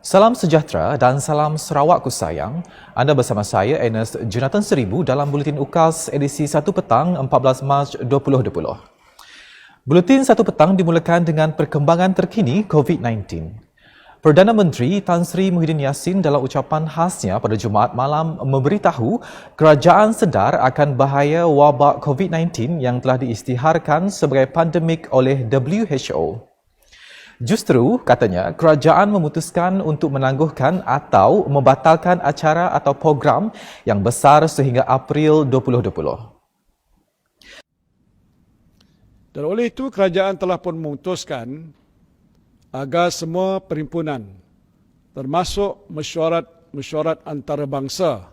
Salam sejahtera dan salam Sarawakku sayang. Anda bersama saya, Ernest Jonathan Seribu dalam Buletin UKAS edisi 1 petang 14 Mac 2020. Buletin 1 petang dimulakan dengan perkembangan terkini COVID-19. Perdana Menteri Tan Sri Muhyiddin Yassin dalam ucapan khasnya pada Jumaat malam memberitahu kerajaan sedar akan bahaya wabak COVID-19 yang telah diisytiharkan sebagai pandemik oleh WHO. Justru, katanya, kerajaan memutuskan untuk menangguhkan atau membatalkan acara atau program yang besar sehingga April 2020. Dan oleh itu, kerajaan telah pun memutuskan agar semua perhimpunan, termasuk mesyuarat antarabangsa,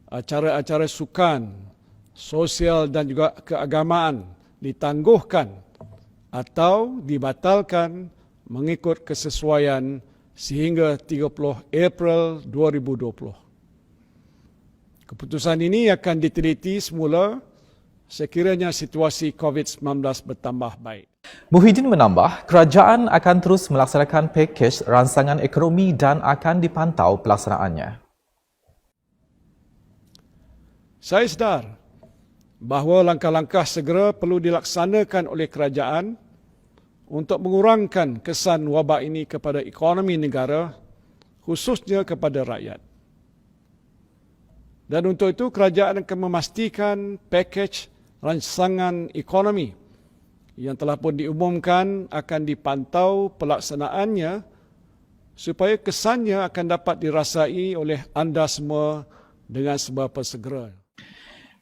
acara-acara sukan, sosial dan juga keagamaan ditangguhkan atau dibatalkan mengikut kesesuaian sehingga 30 April 2020. Keputusan ini akan diteliti semula sekiranya situasi COVID-19 bertambah baik. Muhyiddin menambah, kerajaan akan terus melaksanakan pakej rancangan ekonomi dan akan dipantau pelaksanaannya. Saya sedar bahawa langkah-langkah segera perlu dilaksanakan oleh kerajaan untuk mengurangkan kesan wabak ini kepada ekonomi negara, khususnya kepada rakyat. Dan untuk itu, kerajaan akan memastikan pakej rancangan ekonomi yang telah pun diumumkan akan dipantau pelaksanaannya supaya kesannya akan dapat dirasai oleh anda semua dengan seberapa segera.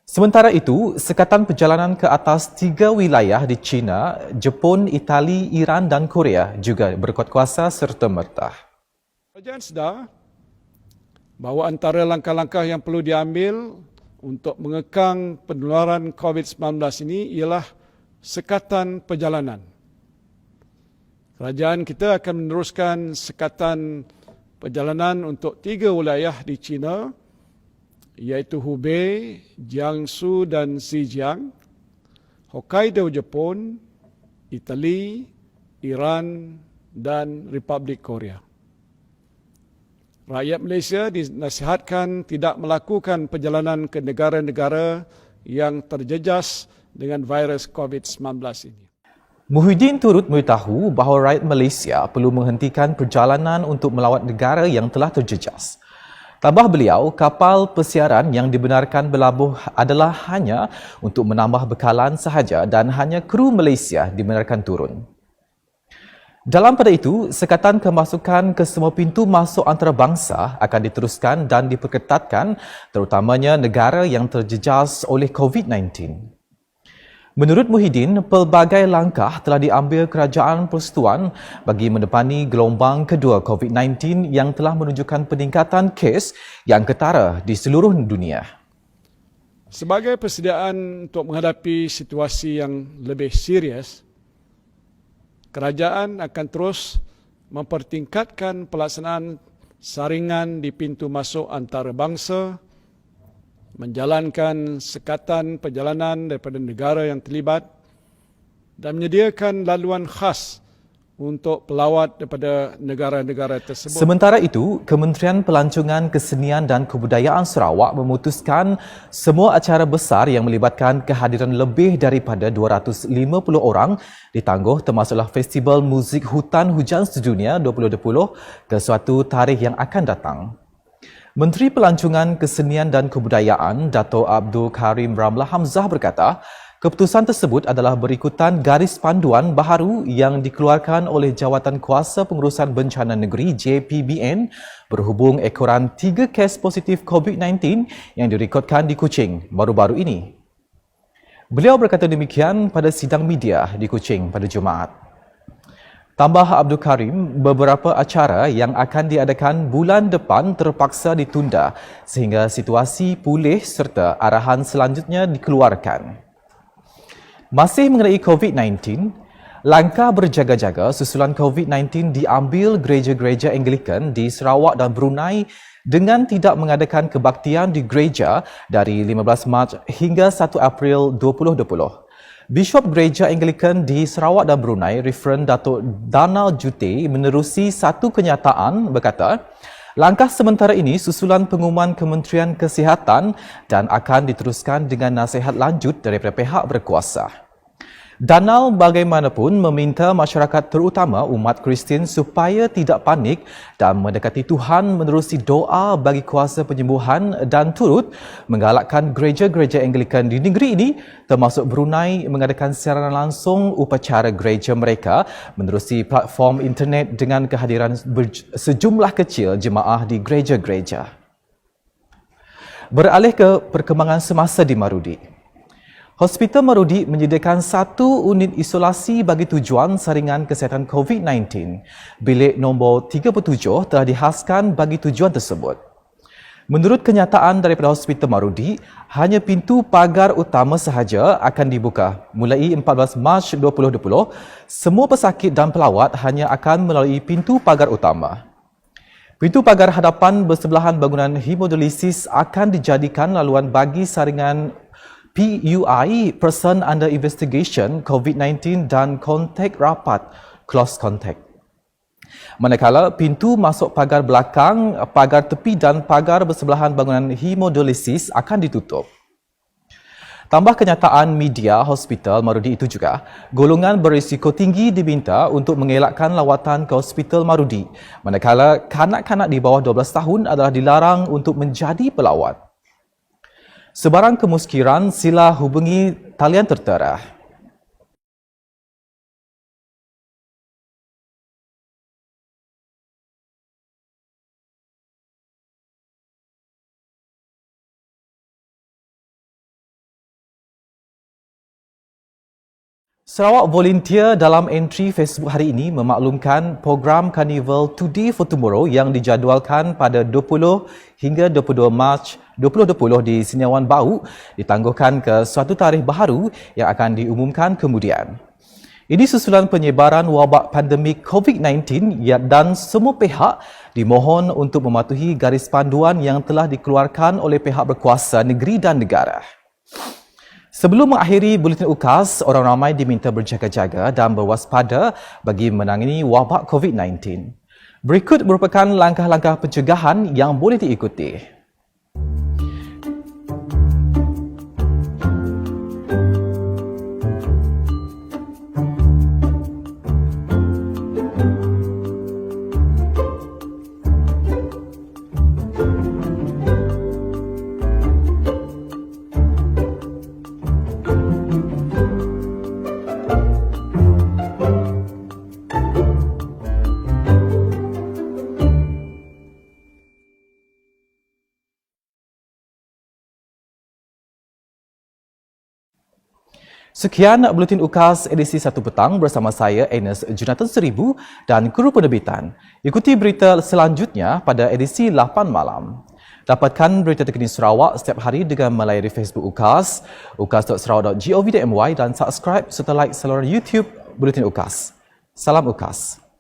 Sementara itu, sekatan perjalanan ke atas 3 wilayah di China, Jepun, Itali, Iran dan Korea juga berkuat kuasa serta-merta. Kerajaan sedar bahawa antara langkah-langkah yang perlu diambil untuk mengekang penularan COVID-19 ini ialah sekatan perjalanan. Kerajaan kita akan meneruskan sekatan perjalanan untuk 3 wilayah di China, iaitu Hubei, Jiangsu dan Zhejiang, Hokkaido Jepun, Itali, Iran dan Republik Korea. Rakyat Malaysia dinasihatkan tidak melakukan perjalanan ke negara-negara yang terjejas dengan virus COVID-19 ini. Muhyiddin turut memberitahu bahawa rakyat Malaysia perlu menghentikan perjalanan untuk melawat negara yang telah terjejas. Tambah beliau, kapal pesiaran yang dibenarkan berlabuh adalah hanya untuk menambah bekalan sahaja dan hanya kru Malaysia dibenarkan turun. Dalam pada itu, sekatan kemasukan ke semua pintu masuk antarabangsa akan diteruskan dan diperketatkan, terutamanya negara yang terjejas oleh COVID-19. Menurut Muhyiddin, pelbagai langkah telah diambil kerajaan persekutuan bagi menepani gelombang kedua COVID-19 yang telah menunjukkan peningkatan kes yang ketara di seluruh dunia. Sebagai persediaan untuk menghadapi situasi yang lebih serius, kerajaan akan terus mempertingkatkan pelaksanaan saringan di pintu masuk antarabangsa, menjalankan sekatan perjalanan daripada negara yang terlibat dan menyediakan laluan khas untuk pelawat daripada negara-negara tersebut. Sementara itu, Kementerian Pelancongan Kesenian dan Kebudayaan Sarawak memutuskan semua acara besar yang melibatkan kehadiran lebih daripada 250 orang ditangguh, termasuklah Festival Muzik Hutan Hujan Sedunia 2020 ke suatu tarikh yang akan datang. Menteri Pelancongan Kesenian dan Kebudayaan Dato' Abdul Karim Ramlah Hamzah berkata, keputusan tersebut adalah berikutan garis panduan baharu yang dikeluarkan oleh Jawatan Kuasa Pengurusan Bencana Negeri JPBN berhubung ekoran 3 kes positif COVID-19 yang direkodkan di Kuching baru-baru ini. Beliau berkata demikian pada sidang media di Kuching pada Jumaat. Tambah Abdul Karim, beberapa acara yang akan diadakan bulan depan terpaksa ditunda sehingga situasi pulih serta arahan selanjutnya dikeluarkan. Masih mengenai COVID-19, langkah berjaga-jaga susulan COVID-19 diambil gereja-gereja Anglikan di Sarawak dan Brunei dengan tidak mengadakan kebaktian di gereja dari 15 Mac hingga 1 April 2020. Bishop Gereja Anglikan di Sarawak dan Brunei, Reverend Datuk Danal Jute menerusi satu kenyataan berkata, langkah sementara ini susulan pengumuman Kementerian Kesihatan dan akan diteruskan dengan nasihat lanjut daripada pihak berkuasa. Danal bagaimanapun meminta masyarakat terutama umat Kristian supaya tidak panik dan mendekati Tuhan menerusi doa bagi kuasa penyembuhan dan turut menggalakkan gereja-gereja Anglikan di negeri ini termasuk Brunei mengadakan siaran langsung upacara gereja mereka menerusi platform internet dengan kehadiran sejumlah kecil jemaah di gereja-gereja. Beralih ke perkembangan semasa di Marudi. Hospital Marudi menyediakan satu unit isolasi bagi tujuan saringan kesihatan COVID-19. Bilik nombor 37 telah dihaskan bagi tujuan tersebut. Menurut kenyataan daripada Hospital Marudi, hanya pintu pagar utama sahaja akan dibuka. Mulai 14 Mac 2020, semua pesakit dan pelawat hanya akan melalui pintu pagar utama. Pintu pagar hadapan bersebelahan bangunan hemodialisis akan dijadikan laluan bagi saringan PUI, Person Under Investigation, COVID-19 dan kontak rapat, close contact. Manakala pintu masuk pagar belakang, pagar tepi dan pagar bersebelahan bangunan hemodialisis akan ditutup. Tambah kenyataan media Hospital Marudi itu juga, golongan berisiko tinggi diminta untuk mengelakkan lawatan ke Hospital Marudi, manakala kanak-kanak di bawah 12 tahun adalah dilarang untuk menjadi pelawat. Sebarang kemuskiran sila hubungi talian tertera. Sarawak Volunteer dalam entry Facebook hari ini memaklumkan program Carnival Today for Tomorrow yang dijadualkan pada 20 hingga 22 Mac 2020 di Seniawan Bau ditangguhkan ke suatu tarikh baharu yang akan diumumkan kemudian. Ini susulan penyebaran wabak pandemik COVID-19 dan semua pihak dimohon untuk mematuhi garis panduan yang telah dikeluarkan oleh pihak berkuasa negeri dan negara. Sebelum mengakhiri Buletin UKAS, orang ramai diminta berjaga-jaga dan berwaspada bagi menangani wabak COVID-19. Berikut merupakan langkah-langkah pencegahan yang boleh diikuti. Sekian Buletin UKAS edisi 1 petang bersama saya, Ernest Jonathan Seribu dan kru penerbitan. Ikuti berita selanjutnya pada edisi 8 malam. Dapatkan berita terkini Sarawak setiap hari dengan melayari Facebook UKAS, ukas.sarawak.gov.my dan subscribe serta like saluran YouTube Buletin UKAS. Salam UKAS.